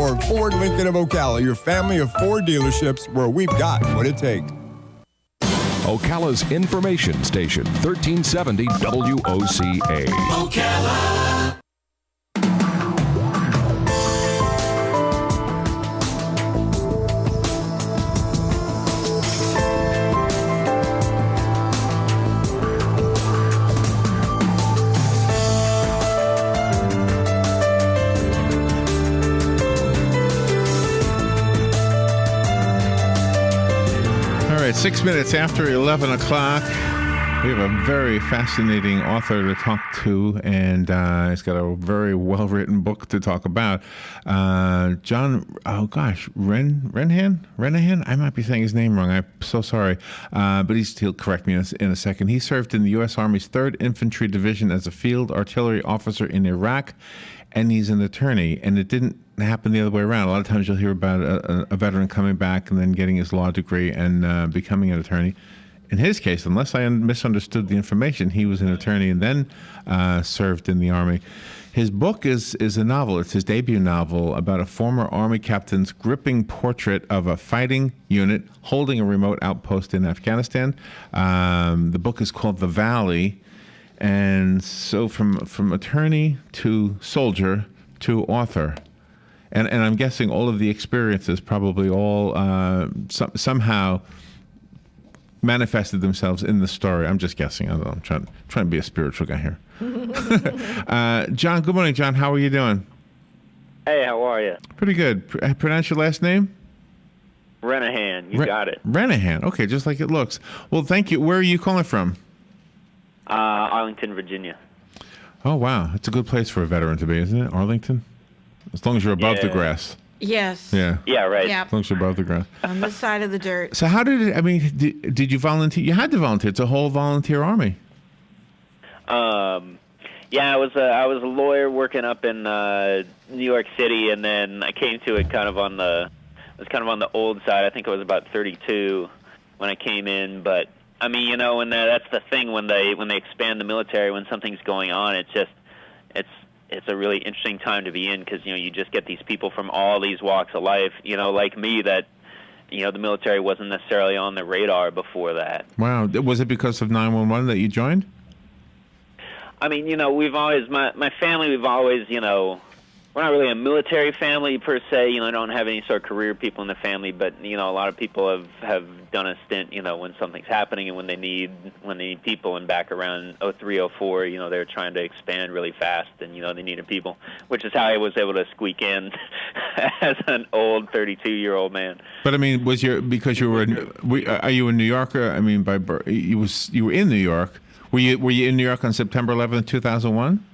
or Ford Lincoln of Ocala, your family of Ford dealerships where we've got what it takes. Ocala's information station, 1370 WOCA. Ocala. All right, 6 minutes after 11 o'clock. We have a very fascinating author to talk to, and he's got a very well-written book to talk about. John, Renehan? I might be saying his name wrong. I'm so sorry. But he'll correct me in a second. He served in the U.S. Army's 3rd Infantry Division as a field artillery officer in Iraq, and he's an attorney. And it didn't happen the other way around. A lot of times you'll hear about a veteran coming back and then getting his law degree and becoming an attorney. In his case, unless I misunderstood the information, he was an attorney and then served in the Army. His book is a novel. It's his debut novel about a former Army captain's gripping portrait of a fighting unit holding a remote outpost in Afghanistan. The book is called The Valley. And so from attorney to soldier to author. And I'm guessing all of the experiences probably all somehow manifested themselves in the story. I'm just guessing. I don't know. I'm trying to be a spiritual guy here. John, good morning, John. How are you doing? Hey, how are you? Pretty good. Pronounce your last name? Renehan. You got it. Renehan. Okay, just like it looks. Well, thank you. Where are you calling from? Arlington, Virginia. Oh, wow. It's a good place for a veteran to be, isn't it? Arlington? As long as you're above the grass. Yes. Yeah. Yeah, right. Yep. As long as you're above the ground. On the side of the dirt. So how did it, did you volunteer? You had to volunteer. It's a whole volunteer army. Yeah, I was a lawyer working up in New York City, and then I came to it kind of on the old side. I think it was about 32 when I came in, but I mean, and that's the thing when they expand the military, when something's going on, it's a really interesting time to be in because, you just get these people from all these walks of life, like me that, the military wasn't necessarily on the radar before that. Wow. Was it because of 911 that you joined? I mean, we've always, my family, we've always, we're not really a military family per se, I don't have any sort of career people in the family, but, a lot of people have done a stint, when something's happening and when they need people, and back around 03, 04, they're trying to expand really fast and, they needed people, which is how I was able to squeak in as an old 32-year-old man. But I mean, are you a New Yorker? I mean, by birth, you were in New York. Were you in New York on September 11th, 2001?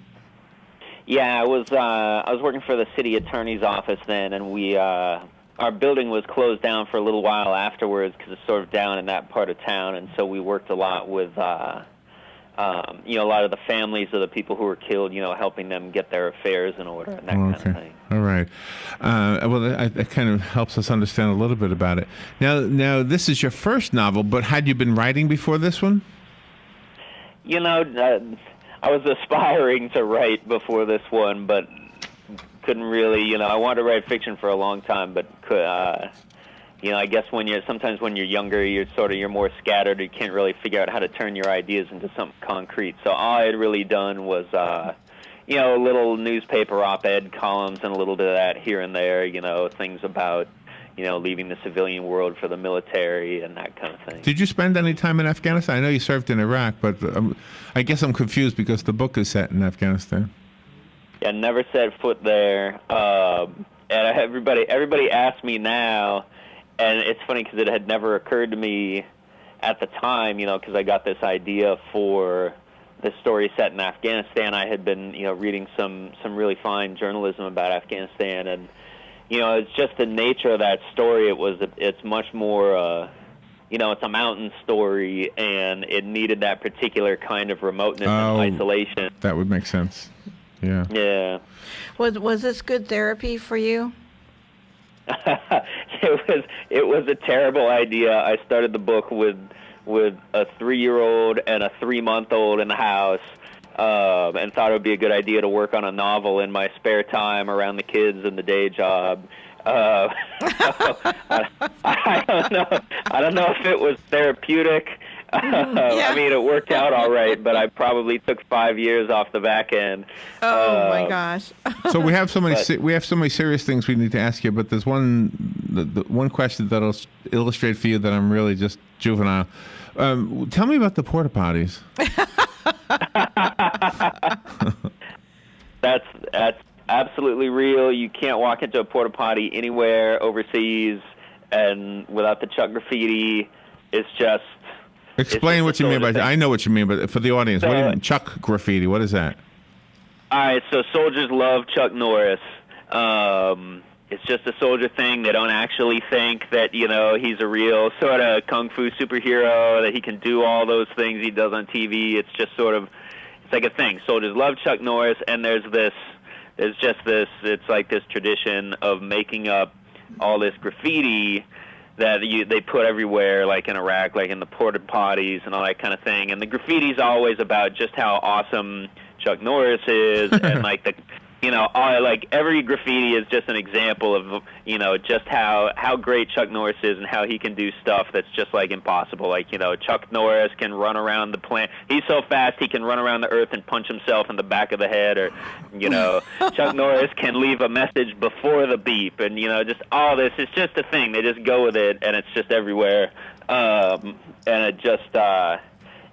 Yeah, I was working for the city attorney's office then, and our building was closed down for a little while afterwards because it's sort of down in that part of town, and so we worked a lot with a lot of the families of the people who were killed, helping them get their affairs in order and that kind of thing. All right. Well, that kind of helps us understand a little bit about it. Now this is your first novel, but had you been writing before this one? I was aspiring to write before this one, but couldn't really, I wanted to write fiction for a long time, but I guess sometimes when you're younger, you're more scattered. You can't really figure out how to turn your ideas into something concrete. So all I had really done was, little newspaper op-ed columns and a little bit of that here and there, things about, leaving the civilian world for the military and that kind of thing. Did you spend any time in Afghanistan? I know you served in Iraq, but I guess I'm confused because the book is set in Afghanistan. Yeah, never set foot there. And everybody asks me now, and it's funny because it had never occurred to me at the time, because I got this idea for the story set in Afghanistan. I had been, reading some really fine journalism about Afghanistan, and it's just the nature of that story. It's much more, it's a mountain story, and it needed that particular kind of remoteness and isolation. That would make sense. Yeah. Yeah. Was this good therapy for you? It was a terrible idea. I started the book with a 3-year-old and a 3-month-old in the house. and thought it would be a good idea to work on a novel in my spare time around the kids and the day job. So I don't know. I don't know if it was therapeutic. I mean, it worked out all right, but I probably took 5 years off the back end. Oh my gosh. So we have so many serious things we need to ask you, but there's one question that'll illustrate for you that I'm really just juvenile. Tell me about the porta potties. That's absolutely real. You can't walk into a porta potty anywhere overseas and without the Chuck graffiti. It's just. Explain what you mean by that. I know what you mean, but for the audience, So, what do you mean? Chuck graffiti, what is that? All right, so soldiers love Chuck Norris. It's just a soldier thing. They don't actually think that, he's a real sort of kung fu superhero, that he can do all those things he does on TV. It's just it's like a thing. Soldiers love Chuck Norris, and it's like this tradition of making up all this graffiti that they put everywhere, like in Iraq, like in the porta potties and all that kind of thing. And the graffiti's always about just how awesome Chuck Norris is, and every graffiti is just an example of just how great Chuck Norris is and how he can do stuff that's just like impossible. Like Chuck Norris can run around the planet. He's so fast he can run around the earth and punch himself in the back of the head, or Chuck Norris can leave a message before the beep, and just all this. It's just a thing. They just go with it, and it's just everywhere. And it just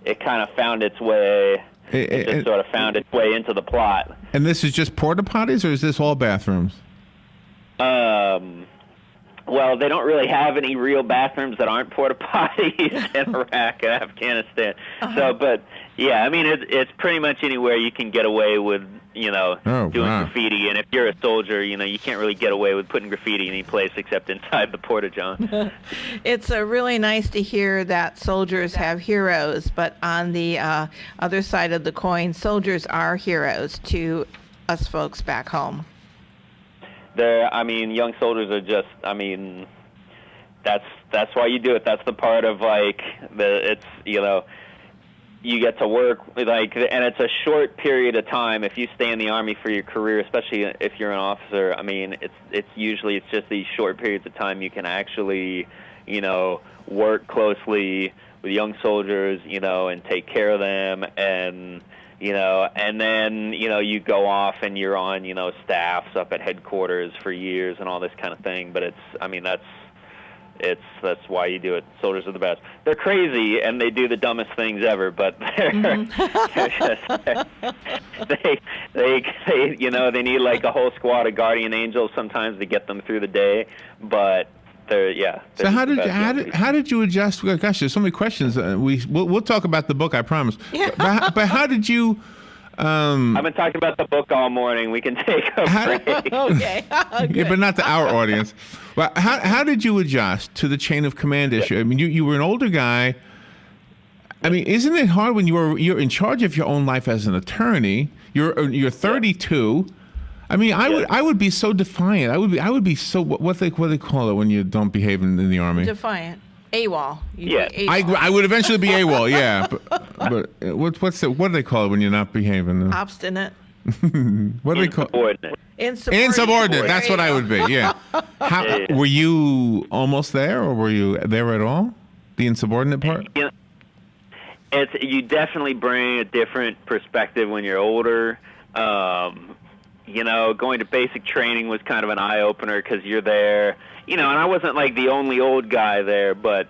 it kind of found its way. It just sort of found its way into the plot. And this is just porta potties, or is this all bathrooms? Well, they don't really have any real bathrooms that aren't porta potties in Iraq and Afghanistan. So, but yeah, I mean, it's pretty much anywhere you can get away with, doing graffiti. And if you're a soldier, you can't really get away with putting graffiti any place except inside the porta-john. It's really nice to hear that soldiers have heroes, but on the other side of the coin, soldiers are heroes to us folks back home. Young soldiers are just, that's why you do it. That's the part of you get to work and it's a short period of time. If you stay in the Army for your career, especially if you're an officer, it's usually just these short periods of time you can actually, work closely with young soldiers, and take care of them, and then, you go off and you're on, staffs up at headquarters for years and all this kind of thing. But that's why you do it. Soldiers are the best. They're crazy and they do the dumbest things ever, but they're they need like a whole squad of guardian angels sometimes to get them through the day. But so how did you adjust? Gosh, there's so many questions. We'll talk about the book, I promise. Yeah. But how did you? I've been talking about the book all morning. We can take a break. Okay. Yeah, but not to our audience. Well, how did you adjust to the chain of command issue? I mean, you were an older guy. I mean, isn't it hard when you're in charge of your own life as an attorney? You're 32. I mean, I would be so defiant. I would be so what they call it when you don't behave in the Army? Defiant. AWOL. I would eventually be AWOL. Yeah, but what do they call it when you're not behaving? Obstinate. What do they call it? Insubordinate. That's what I would be. Yeah. Were you almost there, or were you there at all? The insubordinate part. You definitely bring a different perspective when you're older. Going to basic training was kind of an eye-opener because you're there, and I wasn't like the only old guy there, but,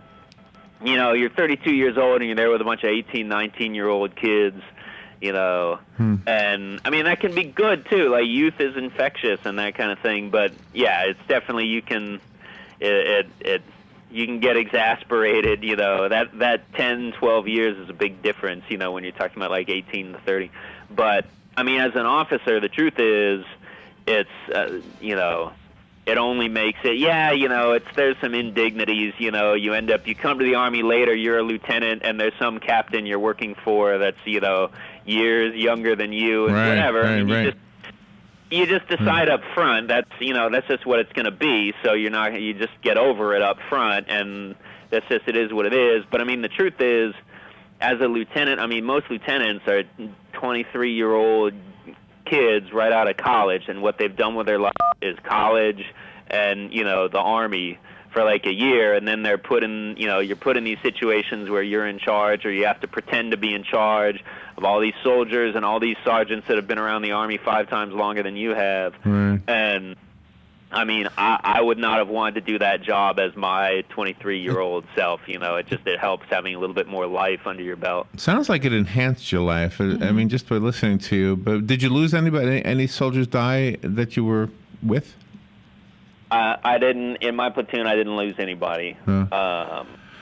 you're 32 years old and you're there with a bunch of 18, 19-year-old kids, and, that can be good, too. Like, youth is infectious and that kind of thing, but, yeah, it's definitely, you can get exasperated, that 10, 12 years is a big difference, when you're talking about, like, 18 to 30, but... as an officer, the truth is, it's, it only makes it, there's some indignities, you come to the Army later, you're a lieutenant, and there's some captain you're working for that's, years younger than you, and whatever. You just decide up front, that's just what it's going to be, so you just get over it up front, and that's just, it is what it is. But, the truth is, as a lieutenant, most lieutenants 23-year-old kids right out of college, and what they've done with their life is college and, the Army for like a year, and then they're you're put in these situations where you're in charge, or you have to pretend to be in charge of all these soldiers and all these sergeants that have been around the Army 5 times longer than you have. Right. And I would not have wanted to do that job as my 23-year-old self. It helps having a little bit more life under your belt. Sounds like it enhanced your life. I mean, just by listening to you. But did you lose anybody? Any soldiers die that you were with? I didn't. In my platoon, I didn't lose anybody.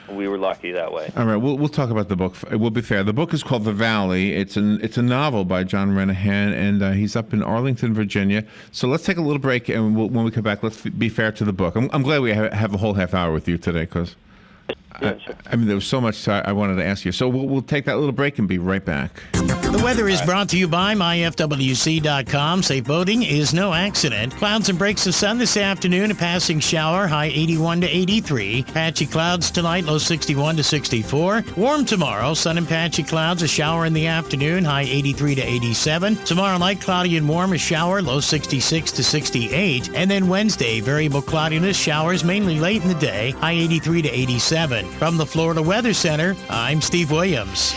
We were lucky that way. All right, we'll talk about the book. We'll be fair. The book is called The Valley. It's a novel by John Renehan, and he's up in Arlington, Virginia. So let's take a little break, and when we come back, let's be fair to the book. I'm glad we have a whole half hour with you today, because Yeah, sure. there was so much I wanted to ask you. So we'll take that little break and be right back. The weather is brought to you by myfwc.com. Safe boating is no accident. Clouds and breaks of sun this afternoon. A passing shower, high 81 to 83. Patchy clouds tonight, low 61 to 64. Warm tomorrow. Sun and patchy clouds. A shower in the afternoon, high 83 to 87. Tomorrow night, cloudy and warm. A shower, low 66 to 68. And then Wednesday, variable cloudiness. Showers mainly late in the day, high 83 to 87. From the Florida Weather Center, I'm Steve Williams.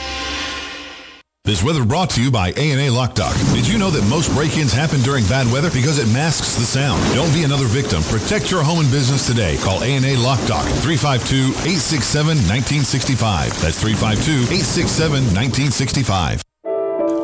This weather brought to you by A&A Lockdock. Did you know that most break-ins happen during bad weather because it masks the sound? Don't be another victim. Protect your home and business today. Call A&A Lockdock, 352-867-1965. That's 352-867-1965.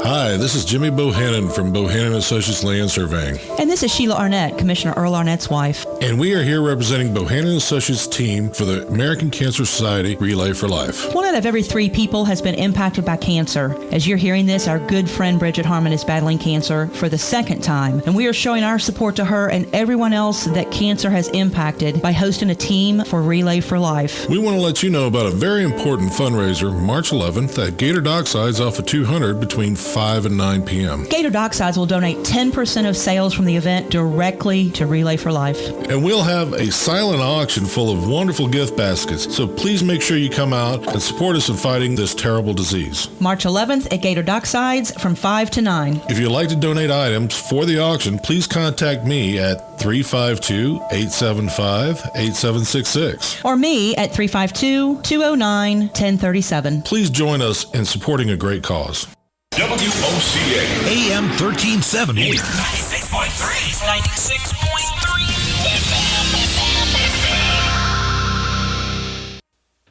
Hi, this is Jimmy Bohannon from Bohannon Associates Land Surveying. And this is Sheila Arnett, Commissioner Earl Arnett's wife. And we are here representing Bohannon Associates team for the American Cancer Society Relay for Life. 1 out of every 3 people has been impacted by cancer. As you're hearing this, our good friend Bridget Harmon is battling cancer for the 2nd time. And we are showing our support to her and everyone else that cancer has impacted by hosting a team for Relay for Life. We want to let you know about a very important fundraiser March 11th at Gator Docksides off of 200 between 5 and 9 p.m. Gator Docksides will donate 10% of sales from the event directly to Relay for Life. And we'll have a silent auction full of wonderful gift baskets. So please make sure you come out and support us in fighting this terrible disease. March 11th at Gator Docksides from 5 to 9. If you'd like to donate items for the auction, please contact me at 352-875-8766. Or me at 352-209-1037. Please join us in supporting a great cause. WOCA. AM 1370. 96.3. 96.3.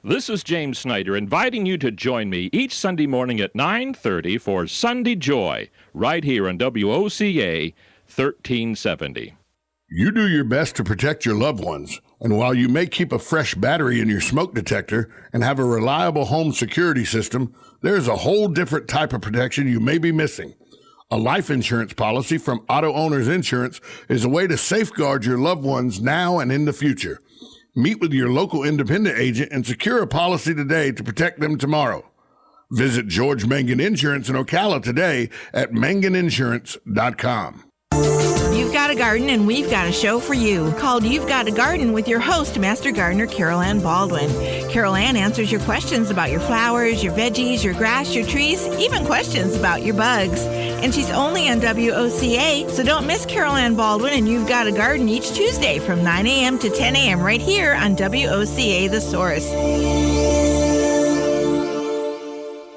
This is James Snyder inviting you to join me each Sunday morning at 9:30 for Sunday Joy, right here on WOCA 1370. You do your best to protect your loved ones, and while you may keep a fresh battery in your smoke detector and have a reliable home security system, there's a whole different type of protection you may be missing. A life insurance policy from Auto Owners Insurance is a way to safeguard your loved ones now and in the future. Meet with your local independent agent and secure a policy today to protect them tomorrow. Visit George Mangan Insurance in Ocala today at manganinsurance.com. You've got a garden, and we've got a show for you called You've Got a Garden with your host, Master Gardener Carol Ann Baldwin. Carol Ann answers your questions about your flowers, your veggies, your grass, your trees, even questions about your bugs. And she's only on WOCA, so don't miss Carol Ann Baldwin and You've Got a Garden each Tuesday from 9 a.m. to 10 a.m. right here on WOCA The Source.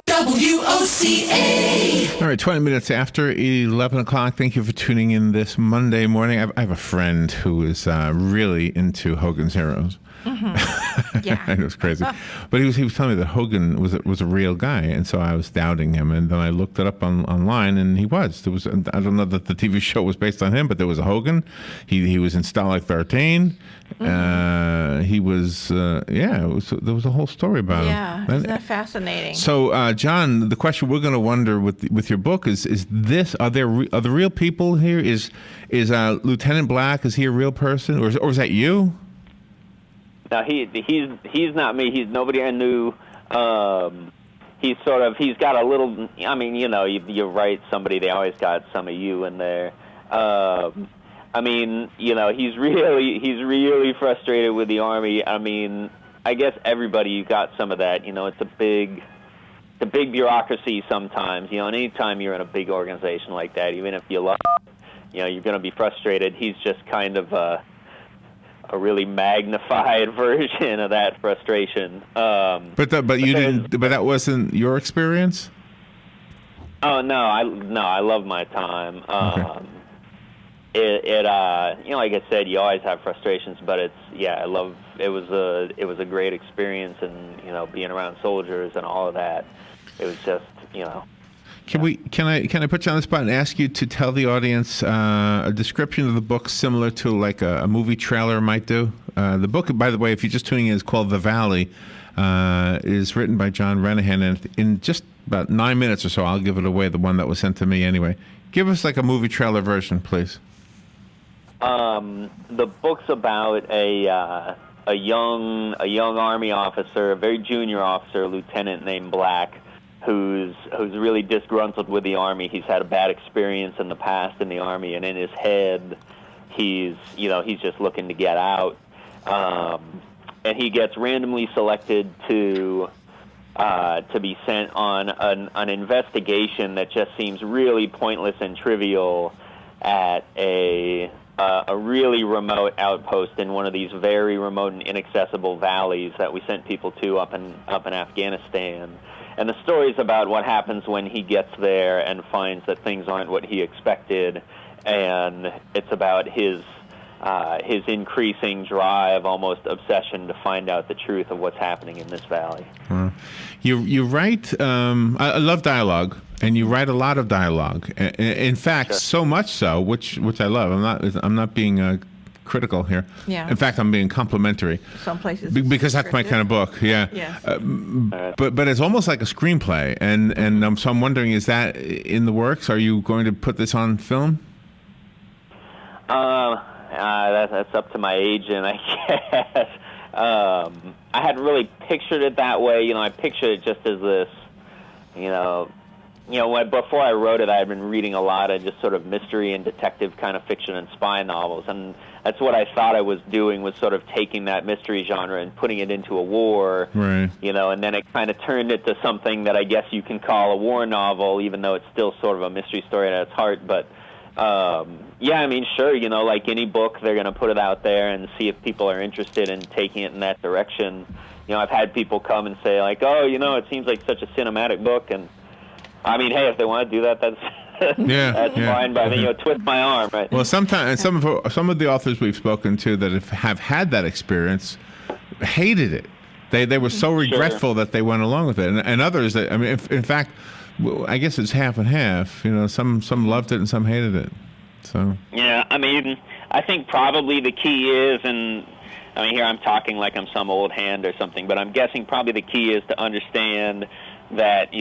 WOCA. All right, 20 minutes after 11 o'clock. Thank you for tuning in this Monday morning. I have a friend who is really into Hogan's Heroes. Mm-hmm. Yeah. It was crazy. But he was telling me that Hogan was a real guy, and so I was doubting him. And then I looked it up online, and he was. There was. I don't know that the TV show was based on him, but there was a Hogan. He was in Stalag 13. Mm-hmm. He was. There was a whole story about him. Yeah, isn't that fascinating? So, John, the question we're going to wonder with your book is this: are the real people here? Is Lieutenant Black? Is he a real person, or is that you? No, he's not me. He's nobody I knew. He's got a little. I mean, you're right. They always got some of you in there. I mean, he's really frustrated with the Army. I mean, I guess everybody got some of that. It's a a big bureaucracy sometimes, and anytime you're in a big organization like that, even if you love it, you're going to be frustrated. He's just kind of a really magnified version of that frustration. But that wasn't your experience? Oh no, I love my time. Okay. Like I said, you always have frustrations, but it was a great experience, and being around soldiers and all of that. It was just, Can I put you on the spot and ask you to tell the audience a description of the book similar to like a movie trailer might do? The book, by the way, if you're just tuning in, is called The Valley. Is written by John Renehan, and in just about 9 minutes or so, I'll give it away, the one that was sent to me anyway. Give us like a movie trailer version, please. The book's about a young Army officer, a very junior officer, a lieutenant named Black, who's really disgruntled with the Army. He's had a bad experience in the past in the Army, and in his head, he's just looking to get out. And he gets randomly selected to be sent on an investigation that just seems really pointless and trivial at a really remote outpost in one of these very remote and inaccessible valleys that we sent people to up in Afghanistan. And the story's about what happens when he gets there and finds that things aren't what he expected, and it's about his increasing drive, almost obsession, to find out the truth of what's happening in this valley. You write. I love dialogue, and you write a lot of dialogue. In fact, Sure. so much so, which I love. I'm not being critical here. Yeah. In fact, I'm being complimentary. Some places. Because that's my kind of book. Yeah. Yes. But it's almost like a screenplay, and so I'm wondering, is that in the works? Are you going to put this on film? That's up to my agent, I guess. I hadn't really pictured it that way. I pictured it just as this, before I wrote it, I had been reading a lot of just sort of mystery and detective kind of fiction and spy novels, and that's what I thought I was doing, was sort of taking that mystery genre and putting it into a war, right? And then it kind of turned it to something that I guess you can call a war novel, even though it's still sort of a mystery story at its heart, but sure, like any book, they're going to put it out there and see if people are interested in taking it in that direction. I've had people come and say, like, oh, it seems like such a cinematic book, and I mean, hey, if they want to do that, that's that's fine by me. Twist my arm, right? Well, sometimes some of the authors we've spoken to that have had that experience hated it. They were so regretful that they went along with it, and others that, I mean, in fact, I guess it's half and half. Some loved it and some hated it. So yeah, I mean, I think probably the key is, and I mean, here I'm talking like I'm some old hand or something, but I'm guessing probably the key is to understand that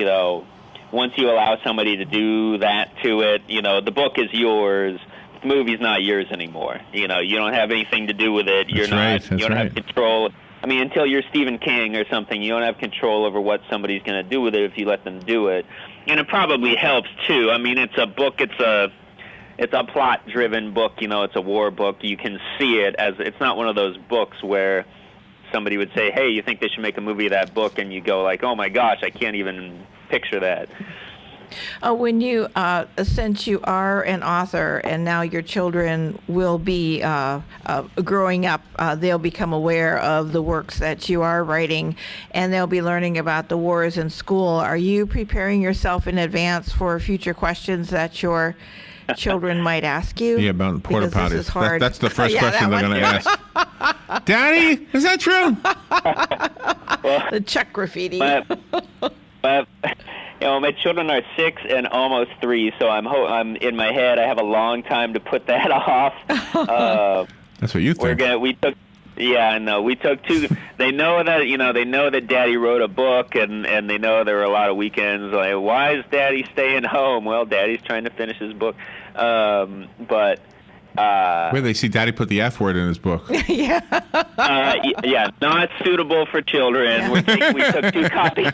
once you allow somebody to do that to it, the book is yours. The movie's not yours anymore. You don't have anything to do with it. You don't have control. I mean, until you're Stephen King or something, you don't have control over what somebody's going to do with it if you let them do it. And it probably helps too. I mean, it's a book. It's a plot-driven book. It's a war book. You can see it as, it's not one of those books where somebody would say, "Hey, you think they should make a movie of that book?" And you go like, "Oh my gosh, I can't even picture that." When you, since you are an author and now your children will be growing up, they'll become aware of the works that you are writing, and they'll be learning about the wars in school. Are you preparing yourself in advance for future questions that your children might ask you? Yeah, about porta Because this potties. is hard. That's the first question they're going to ask. Daddy, is that true? The Czech graffiti. But my children are 6 and almost 3, so I'm in my head. I have a long time to put that off. That's what you think. We took 2. They know that Daddy wrote a book, and they know there were a lot of weekends. Like, why is Daddy staying home? Well, Daddy's trying to finish his book. Where they see Daddy put the F word in his book. Yeah. Not suitable for children. We took 2 copies.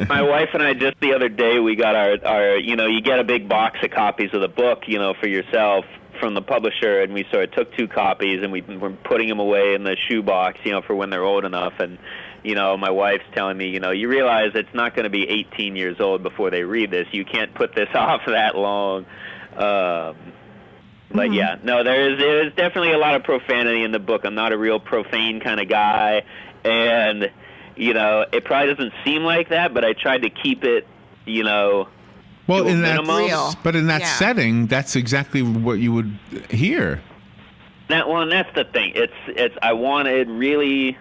My wife and I, just the other day, we got our you get a big box of copies of the book, for yourself from the publisher, and we sort of took 2 copies, and we're putting them away in the shoebox, for when they're old enough. And my wife's telling me, you realize it's not going to be 18 years old before they read this. You can't put this off that long. But yeah, no, there is definitely a lot of profanity in the book. I'm not a real profane kind of guy, and it probably doesn't seem like that, but I tried to keep it, well, in minimum. But in that setting, that's exactly what you would hear. And that's the thing. It's I wanted really,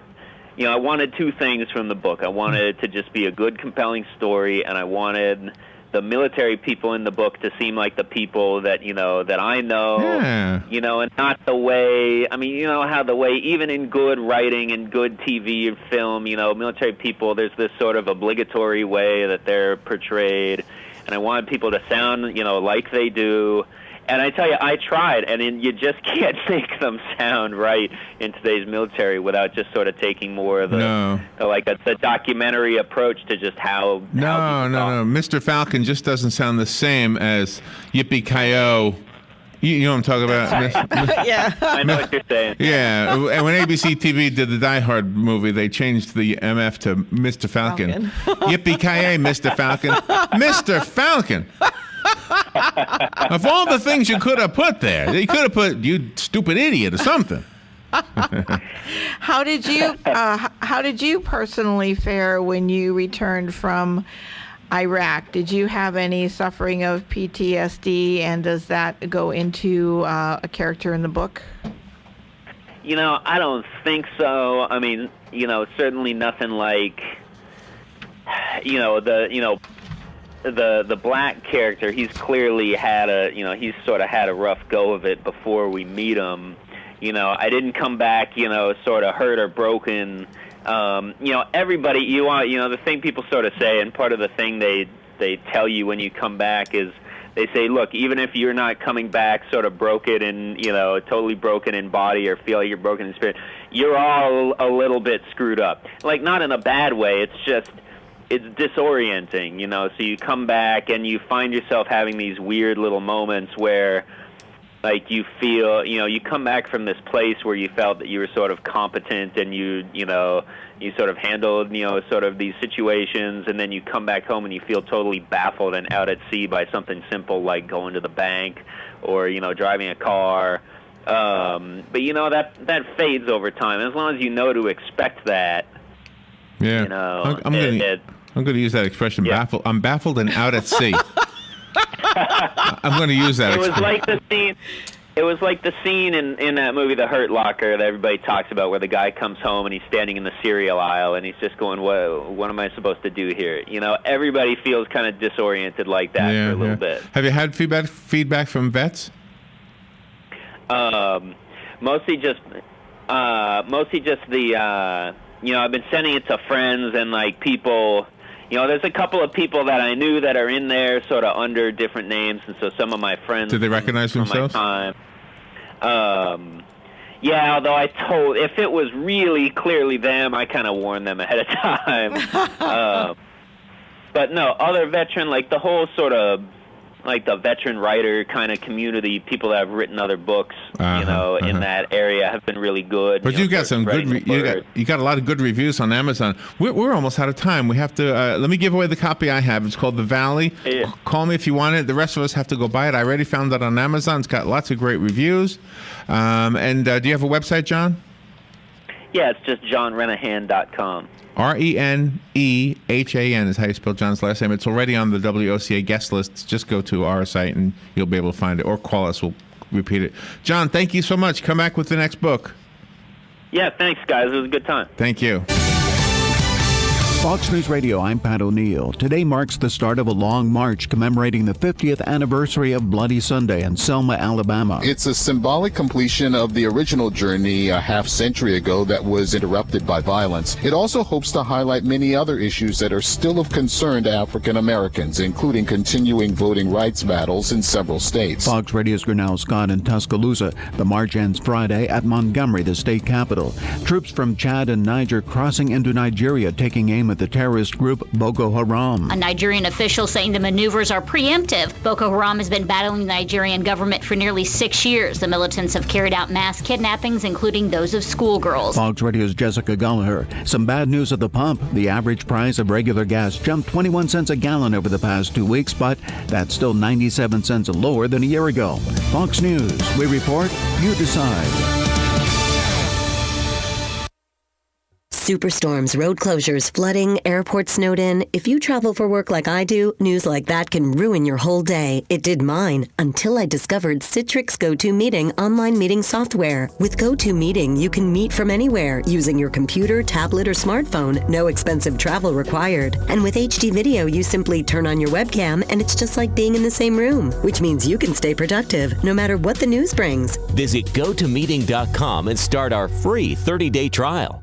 I wanted two things from the book. I wanted it to just be a good, compelling story, and I wanted the military people in the book to seem like the people that that I know, and not the way. I mean, how the way even in good writing and good TV and film, military people, there's this sort of obligatory way that they're portrayed, and I wanted people to sound, like they do. And I tell you, I tried, and you just can't make them sound right in today's military without just sort of taking more of the documentary approach to just how. No. Mr. Falcon just doesn't sound the same as Yippee-ki-yo. You know what I'm talking about? Yeah, I know what you're saying. Yeah, and when ABC TV did the Die Hard movie, they changed the MF to Mr. Falcon. Yippee-ki-yay, Mr. Falcon. Mr. Falcon. Of all the things you could have put there, you could have put "you stupid idiot" or something. How did you personally fare when you returned from Iraq? Did you have any suffering of PTSD, and does that go into a character in the book? I don't think so. I mean, certainly nothing like, the black character. He's clearly had he's sort of had a rough go of it before we meet him. I didn't come back, sort of hurt or broken. Everybody, the thing people sort of say, and part of the thing they tell you when you come back is they say, look, even if you're not coming back sort of broken and, totally broken in body or feel like you're broken in spirit, you're all a little bit screwed up. Like, not in a bad way, it's disorienting, so you come back and you find yourself having these weird little moments where, like, you feel, you come back from this place where you felt that you were sort of competent and you sort of handled, sort of these situations, and then you come back home and you feel totally baffled and out at sea by something simple like going to the bank or, driving a car. But, that fades over time. As long as you know to expect that, yeah. I'm going to use that expression, baffled. I'm baffled and out at sea. I'm going to use that expression. It was like the scene in that movie, The Hurt Locker, that everybody talks about, where the guy comes home and he's standing in the cereal aisle and he's just going, what am I supposed to do here? Everybody feels kind of disoriented like that for a little bit. Have you had feedback from vets? Mostly just the, I've been sending it to friends and, like, people. There's a couple of people that I knew that are in there sort of under different names, and so some of my friends. Did they recognize themselves? My time. Yeah, although if it was really clearly them, I kind of warned them ahead of time. But no, other veteran, like the whole sort of, like the veteran writer kind of community, people that have written other books, in that area have been really good. But you got some good. You got a lot of good reviews on Amazon. We're almost out of time. We have to. Let me give away the copy I have. It's called The Valley. Yeah. Call me if you want it. The rest of us have to go buy it. I already found it on Amazon. It's got lots of great reviews. And do you have a website, John? Yeah, it's just johnrenehan.com. Renehan is how you spell John's last name. It's already on the WOCA guest list. Just go to our site and you'll be able to find it, or call us. We'll repeat it. John, thank you so much. Come back with the next book. Yeah, thanks, guys. It was a good time. Thank you. Fox News Radio, I'm Pat O'Neill. Today marks the start of a long march commemorating the 50th anniversary of Bloody Sunday in Selma, Alabama. It's a symbolic completion of the original journey a half-century ago that was interrupted by violence. It also hopes to highlight many other issues that are still of concern to African Americans, including continuing voting rights battles in several states. Fox Radio's Grinnell Scott in Tuscaloosa. The march ends Friday at Montgomery, the state capital. Troops from Chad and Niger crossing into Nigeria, taking aim with the terrorist group Boko Haram. A Nigerian official saying the maneuvers are preemptive. Boko Haram has been battling the Nigerian government for nearly 6 years. The militants have carried out mass kidnappings, including those of schoolgirls. Fox Radio's Jessica Gallagher. Some bad news at the pump. The average price of regular gas jumped 21 cents a gallon over the past 2 weeks, but that's still 97 cents lower than a year ago. Fox News. We report, you decide. Superstorms, road closures, flooding, airports snowed in. If you travel for work like I do, news like that can ruin your whole day. It did mine until I discovered Citrix GoToMeeting online meeting software. With GoToMeeting, you can meet from anywhere using your computer, tablet, or smartphone. No expensive travel required. And with HD video, you simply turn on your webcam and it's just like being in the same room, which means you can stay productive no matter what the news brings. Visit GoToMeeting.com and start our free 30-day trial.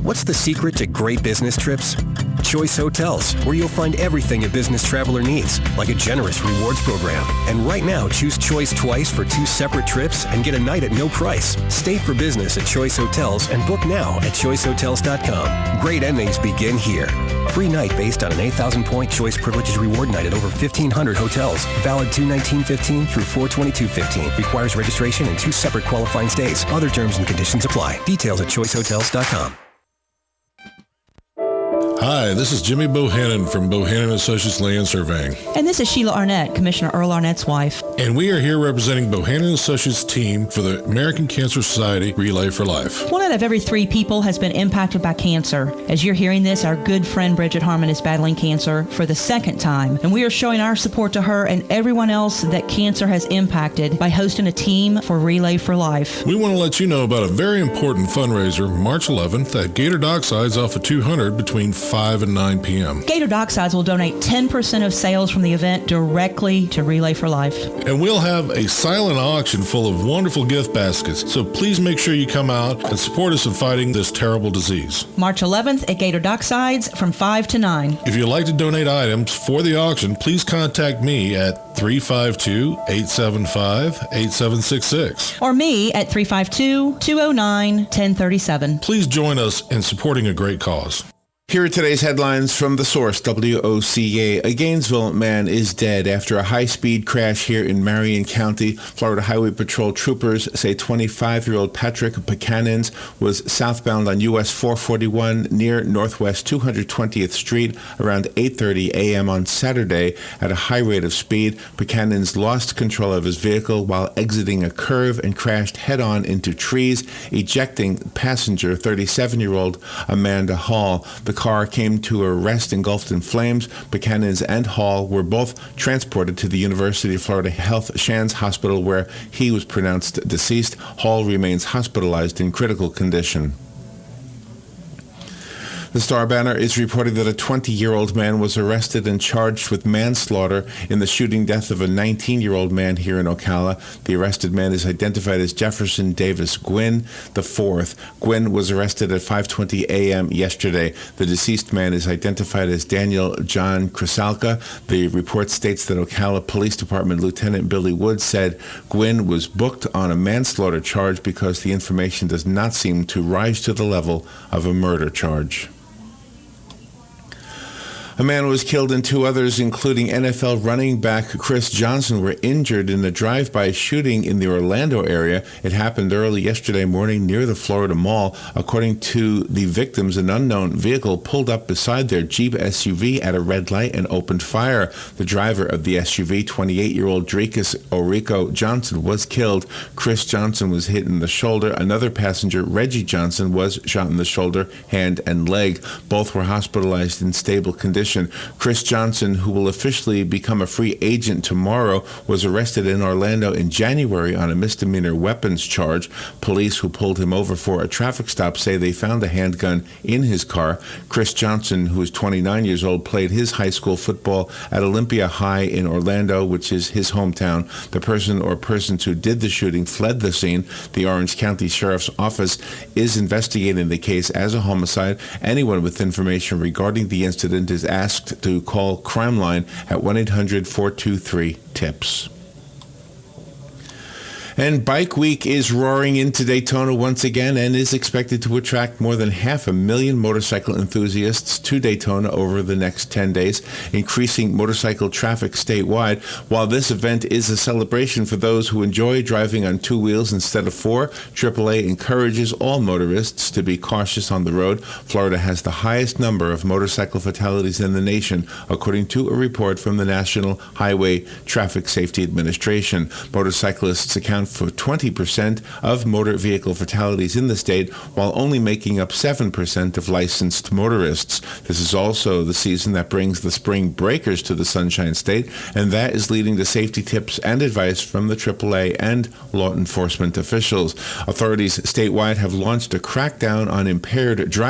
What's the secret to great business trips? Choice Hotels, where you'll find everything a business traveler needs, like a generous rewards program. And right now, choose Choice twice for 2 separate trips and get a night at no price. Stay for business at Choice Hotels and book now at choicehotels.com. Great endings begin here. Free night based on an 8,000-point Choice Privileges Reward night at over 1,500 hotels. Valid 2/19/15 through 4/22/15. Requires registration and 2 separate qualifying stays. Other terms and conditions apply. Details at choicehotels.com. Hi, this is Jimmy Bohannon from Bohannon Associates Land Surveying. And this is Sheila Arnett, Commissioner Earl Arnett's wife. And we are here representing Bohannon Associates team for the American Cancer Society Relay for Life. 1 out of every 3 people has been impacted by cancer. As you're hearing this, our good friend Bridget Harmon is battling cancer for the 2nd time. And we are showing our support to her and everyone else that cancer has impacted by hosting a team for Relay for Life. We want to let you know about a very important fundraiser March 11th at Gator Docksides off of 200 between 5 and 9 p.m. Gator Docksides will donate 10% of sales from the event directly to Relay for Life. And we'll have a silent auction full of wonderful gift baskets, so please make sure you come out and support us in fighting this terrible disease. March 11th at Gator Docksides from 5 to 9. If you'd like to donate items for the auction, please contact me at 352-875-8766. Or me at 352-209-1037. Please join us in supporting a great cause. Here are today's headlines from the source, WOCA. A Gainesville man is dead after a high-speed crash here in Marion County. Florida Highway Patrol troopers say 25-year-old Patrick Buchanan's was southbound on US 441 near Northwest 220th Street around 8:30 a.m. on Saturday at a high rate of speed. Buchanan's lost control of his vehicle while exiting a curve and crashed head-on into trees, ejecting passenger 37-year-old Amanda Hall. The car came to a rest engulfed in flames. Buchanan's and Hall were both transported to the University of Florida Health Shands Hospital, where he was pronounced deceased. Hall remains hospitalized in critical condition. The Star Banner is reporting that a 20-year-old man was arrested and charged with manslaughter in the shooting death of a 19-year-old man here in Ocala. The arrested man is identified as Jefferson Davis Gwynn IV. Gwynn was arrested at 5:20 a.m. yesterday. The deceased man is identified as Daniel John Krisalka. The report states that Ocala Police Department Lieutenant Billy Wood said Gwynn was booked on a manslaughter charge because the information does not seem to rise to the level of a murder charge. A man was killed and 2 others, including NFL running back Chris Johnson, were injured in a drive-by shooting in the Orlando area. It happened early yesterday morning near the Florida Mall. According to the victims, an unknown vehicle pulled up beside their Jeep SUV at a red light and opened fire. The driver of the SUV, 28-year-old Drakis Orico Johnson, was killed. Chris Johnson was hit in the shoulder. Another passenger, Reggie Johnson, was shot in the shoulder, hand, and leg. Both were hospitalized in stable condition. Chris Johnson, who will officially become a free agent tomorrow, was arrested in Orlando in January on a misdemeanor weapons charge. Police who pulled him over for a traffic stop say they found a handgun in his car. Chris Johnson, who is 29 years old, played his high school football at Olympia High in Orlando, which is his hometown. The person or persons who did the shooting fled the scene. The Orange County Sheriff's Office is investigating the case as a homicide. Anyone with information regarding the incident is asked to call Crime Line at 1-800-423-TIPS. And Bike Week is roaring into Daytona once again and is expected to attract more than 500,000 motorcycle enthusiasts to Daytona over the next 10 days, increasing motorcycle traffic statewide. While this event is a celebration for those who enjoy driving on two wheels instead of four, AAA encourages all motorists to be cautious on the road. Florida has the highest number of motorcycle fatalities in the nation, according to a report from the National Highway Traffic Safety Administration. Motorcyclists account for 20% of motor vehicle fatalities in the state, while only making up 7% of licensed motorists. This is also the season that brings the spring breakers to the Sunshine State, and that is leading to safety tips and advice from the AAA and law enforcement officials. Authorities statewide have launched a crackdown on impaired driving.